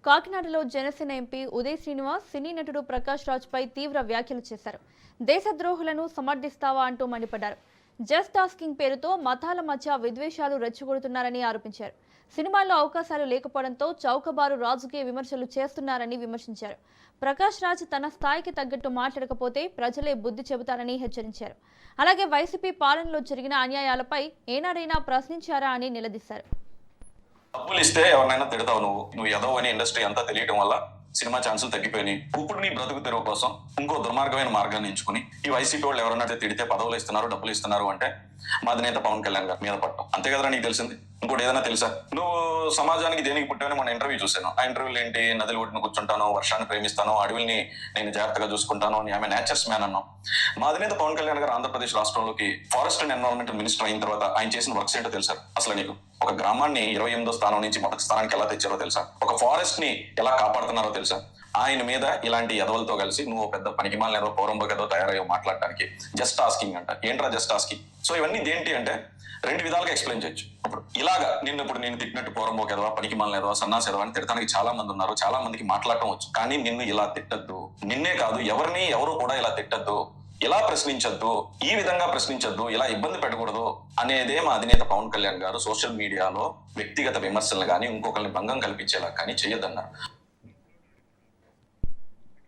కాకినాడలో జనసేన ఎంపీ ఉదయ్ శ్రీనివాస్ సినీ నటుడు ప్రకాష్ రాజ్పై తీవ్ర వ్యాఖ్యలు చేశారు. దేశద్రోహులను సమర్థిస్తావా అంటూ మండిపడ్డారు. జస్ట్ టాస్కింగ్ పేరుతో మతాల మధ్య విద్వేషాలు రెచ్చగొడుతున్నారని ఆరోపించారు. సినిమాల్లో అవకాశాలు లేకపోవడంతో చౌకబారు రాజకీయ విమర్శలు చేస్తున్నారని విమర్శించారు. ప్రకాష్ రాజ్ తన స్థాయికి తగ్గట్టు మాట్లాడకపోతే ప్రజలే బుద్ధి చెబుతారని హెచ్చరించారు. అలాగే వైసీపీ పాలనలో జరిగిన అన్యాయాలపై ఏనాడైనా ప్రశ్నించారా అని నిలదీశారు. డబ్బులు ఇస్తే ఎవరినైనా తిడతావు. నువ్వు ఎదవ అని ఇండస్ట్రీ అంతా తెలియడం వల్ల సినిమా ఛాన్సులు తగ్గిపోయినాయి. ఇప్పుడు నీ బ్రతుకు తెరువు కోసం ఇంకో దుర్మార్గమైన మార్గాన్ని ఎంచుకుని ఈ వైసీపీ వాళ్ళు ఎవరన్నా తిడితే పదవులు ఇస్తున్నారు, డబ్బులు ఇస్తున్నారు అంటే మా అధినేత పవన్ కళ్యాణ్ గారి మీద పట్టడం అంతే కదరా. నీకు తెలిసింది ఇంకోటి ఏదైనా తెలుసా? నువ్వు సమాజానికి దేనికి పుట్టావని మన ఇంటర్వ్యూ చూశాను. ఆ ఇంటర్వ్యూలు ఏంటి? నదులు ఒడ్డున కూర్చుంటాను, వర్షాన్ని ప్రేమిస్తాను, అడవుల్ని నేను జాగ్రత్తగా చూసుకుంటాను అని ఆమె నేచర్స్ మ్యాన్ అన్నాం. మా అధినేత పవన్ కళ్యాణ్ గారు ఆంధ్రప్రదేశ్ రాష్ట్రంలోకి ఫారెస్ట్ అండ్ ఎన్విరాన్మెంటల్ మినిస్టర్ అయిన తర్వాత ఆయన చేసిన వర్క్స్ ఏంటో తెలుసా? అసలు నీకు ఒక గ్రామాన్ని 28వ స్థానం నుంచి మొదటి స్థానానికి ఎలా తెచ్చారో తెలుసా? ఒక ఫారెస్ట్ ని ఎలా కాపాడుతున్నారో తెలుసా? ఆయన మీద ఇలాంటి ఎదవలతో కలిసి నువ్వు పెద్ద పనికిమాల ఏదో పౌరంబోకి ఏదో తయారయ్యో మాట్లాడడానికి జస్ట్ ఆస్కింగ్ అంట. ఏంట్రా జస్ట్ ఆస్కింగ్? సో ఇవన్నీ ఏంటి అంటే రెండు విధాలుగా ఎక్స్ప్లెయిన్ చేయొచ్చు. ఇప్పుడు ఇలాగా ఇప్పుడు నేను తిట్టినట్టు పౌరంబోకి ఏదో పనికిమాల ఏదో సన్నాసి ఏదో అని తిట్టడానికి చాలా మంది ఉన్నారు, చాలా మందికి మాట్లాడటం వచ్చు. కానీ నిన్ను ఇలా తిట్టద్దు, నిన్నే కాదు ఎవరు కూడా ఇలా తిట్టద్దు, ఇలా ప్రశ్నించద్దు, ఈ విధంగా ప్రశ్నించద్దు, ఇలా ఇబ్బంది పెట్టకూడదు అనేదే మా అధినేత పవన్ కళ్యాణ్ గారు సోషల్ మీడియాలో వ్యక్తిగత విమర్శలు కానీ ఇంకొకరిని భంగం కల్పించేలా కానీ చేయొద్దన్నారు.